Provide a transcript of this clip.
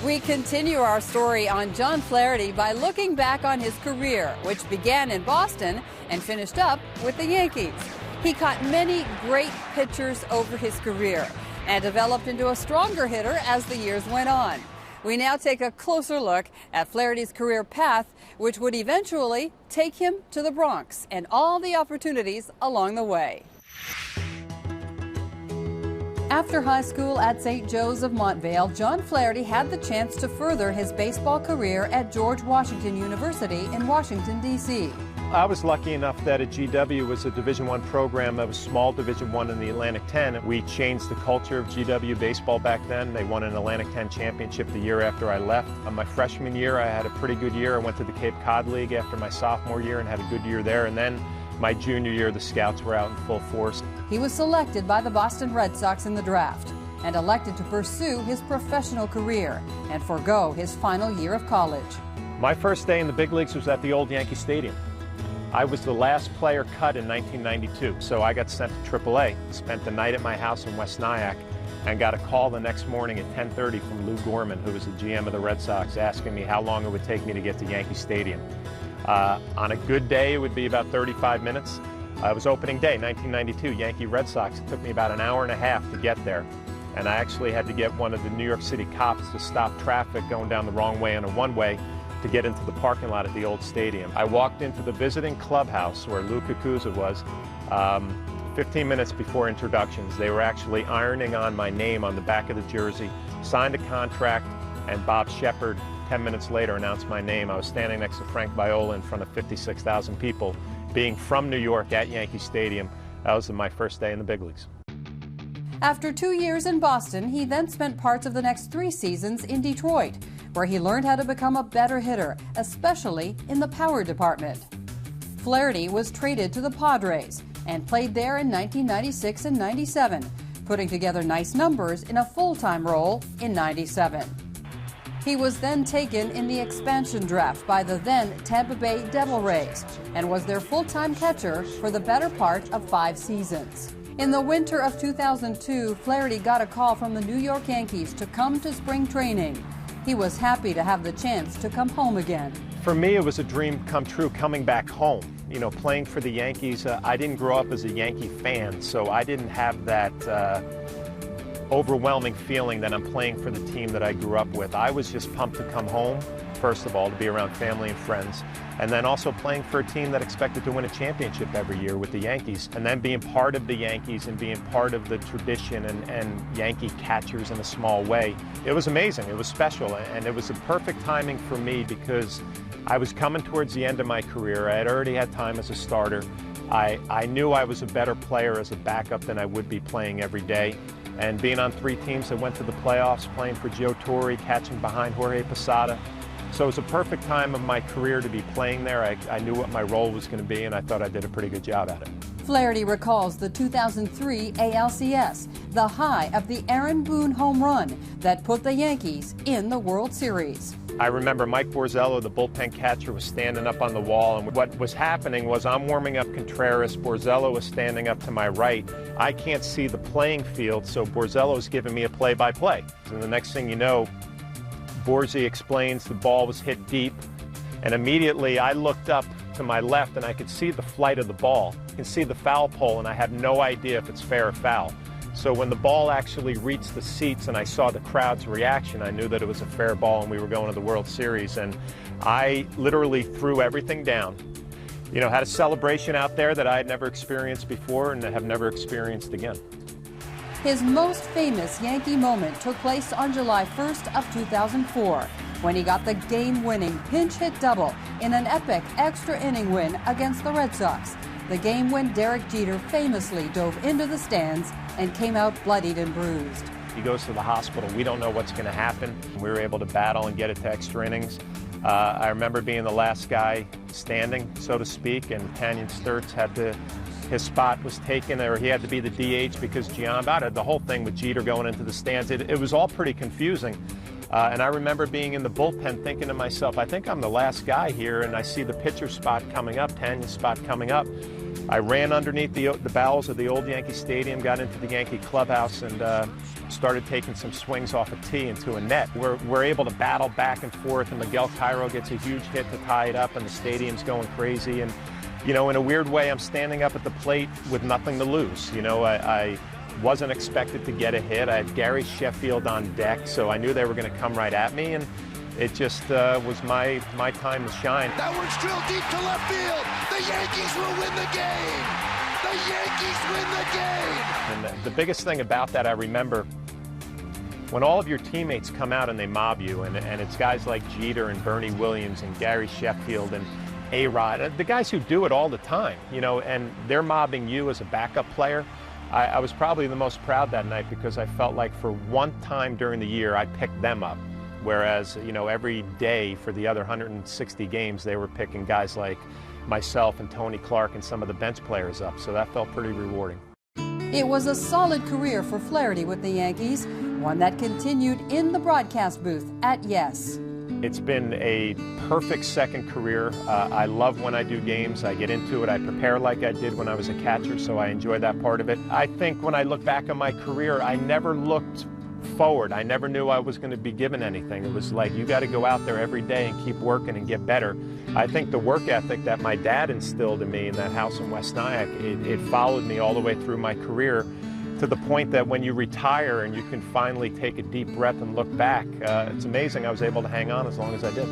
We continue our story on John Flaherty by looking back on his career, which began in Boston and finished up with the Yankees. He caught many great pitchers over his career and developed into a stronger hitter as the years went on. We now take a closer look at Flaherty's career path, which would eventually take him to the Bronx and all the opportunities along the way. After high school at St. Joe's of Montvale, John Flaherty had the chance to further his baseball career at George Washington University in Washington, D.C. I was lucky enough that at GW was a Division I program that was small Division I in the Atlantic 10. We changed the culture of GW baseball back then. They won an Atlantic 10 championship the year after I left. My freshman year, I had a pretty good year. I went to the Cape Cod League after my sophomore year and had a good year there. And then my junior year, the scouts were out in full force. He was selected by the Boston Red Sox in the draft and elected to pursue his professional career and forego his final year of college. My first day in the big leagues was at the old Yankee Stadium. I was the last player cut in 1992, so I got sent to AAA, spent the night at my house in West Nyack, and got a call the next morning at 10:30 from Lou Gorman, who was the GM of the Red Sox, asking me how long it would take me to get to Yankee Stadium. On a good day, it would be about 35 minutes. It was opening day, 1992, Yankee Red Sox. It took me about an hour and a half to get there, and I actually had to get one of the New York City cops to stop traffic going down the wrong way on a one-way to get into the parking lot at the old stadium. I walked into the visiting clubhouse where Lou Cucuzza was 15 minutes before introductions. They were actually ironing on my name on the back of the jersey, signed a contract, and Bob Shepard 10 minutes later announced my name. I was standing next to Frank Viola in front of 56,000 people. Being from New York at Yankee Stadium, that was my first day in the big leagues. After 2 years in Boston, he then spent parts of the next 3 seasons in Detroit, where he learned how to become a better hitter, especially in the power department. Flaherty was traded to the Padres and played there in 1996 and 97, putting together nice numbers in a full-time role in 97. He was then taken in the expansion draft by the then Tampa Bay Devil Rays and was their full-time catcher for the better part of 5 seasons. In the winter of 2002, Flaherty got a call from the New York Yankees to come to spring training. He was happy to have the chance to come home again. For me, it was a dream come true coming back home. You know, playing for the Yankees, I didn't grow up as a Yankee fan, so I didn't have that overwhelming feeling that I'm playing for the team that I grew up with. I was just pumped to come home, first of all, to be around family and friends, and then also playing for a team that expected to win a championship every year with the Yankees, and then being part of the Yankees and being part of the tradition and Yankee catchers in a small way. It was amazing. It was special, and it was a perfect timing for me because I was coming towards the end of my career. I had already had time as a starter. I knew I was a better player as a backup than I would be playing every day. And being on 3 teams that went to the playoffs, playing for Joe Torre, catching behind Jorge Posada. So it was a perfect time of my career to be playing there. I knew what my role was going to be, and I thought I did a pretty good job at it. Flaherty recalls the 2003 ALCS, the high of the Aaron Boone home run that put the Yankees in the World Series. I remember Mike Borzello, the bullpen catcher, was standing up on the wall, and what was happening was I'm warming up Contreras. Borzello was standing up to my right. I can't see the playing field, so Borzello is giving me a play-by-play. And the next thing you know, Borzy explains the ball was hit deep, and immediately I looked up to my left and I could see the flight of the ball. You can see the foul pole, and I have no idea if it's fair or foul. So when the ball actually reached the seats and I saw the crowd's reaction, I knew that it was a fair ball and we were going to the World Series. And I literally threw everything down. You know, had a celebration out there that I had never experienced before and have never experienced again. His most famous Yankee moment took place on July 1st of 2004, when he got the game-winning pinch-hit double in an epic extra-inning win against the Red Sox. The game when Derek Jeter famously dove into the stands and came out bloodied and bruised. He goes to the hospital. We don't know what's going to happen. We were able to battle and get it to extra innings. I remember being the last guy standing, so to speak, and Canyon Sturts had to, his spot was taken, or he had to be the DH because Giambatta, the whole thing with Jeter going into the stands, it was all pretty confusing. And I remember being in the bullpen thinking to myself, I think I'm the last guy here, and I see the pitcher spot coming up, Tanya's spot coming up. I ran underneath the bowels of the old Yankee Stadium, got into the Yankee clubhouse, and started taking some swings off a tee into a net. We're able to battle back and forth, and Miguel Cairo gets a huge hit to tie it up, and the stadium's going crazy. And, you know, in a weird way, I'm standing up at the plate with nothing to lose. You know, I wasn't expected to get a hit. I had Gary Sheffield on deck, so I knew they were going to come right at me, and it just was my time to shine. That one's drilled deep to left field. The Yankees will win the game. The Yankees win the game. And the biggest thing about that, I remember, when all of your teammates come out and they mob you, and it's guys like Jeter and Bernie Williams and Gary Sheffield and A-Rod, the guys who do it all the time, you know, and they're mobbing you as a backup player. I was probably the most proud that night because I felt like for one time during the year I picked them up, whereas, you know, every day for the other 160 games they were picking guys like myself and Tony Clark and some of the bench players up, so that felt pretty rewarding. It was a solid career for Flaherty with the Yankees, one that continued in the broadcast booth at Yes. It's been a perfect second career. I love when I do games. I get into it. I prepare like I did when I was a catcher, so I enjoy that part of it. I think when I look back on my career, I never looked forward. I never knew I was going to be given anything. It was like, you got to go out there every day and keep working and get better. I think the work ethic that my dad instilled in me in that house in West Nyack, it followed me all the way through my career, to the point that when you retire and you can finally take a deep breath and look back, it's amazing I was able to hang on as long as I did.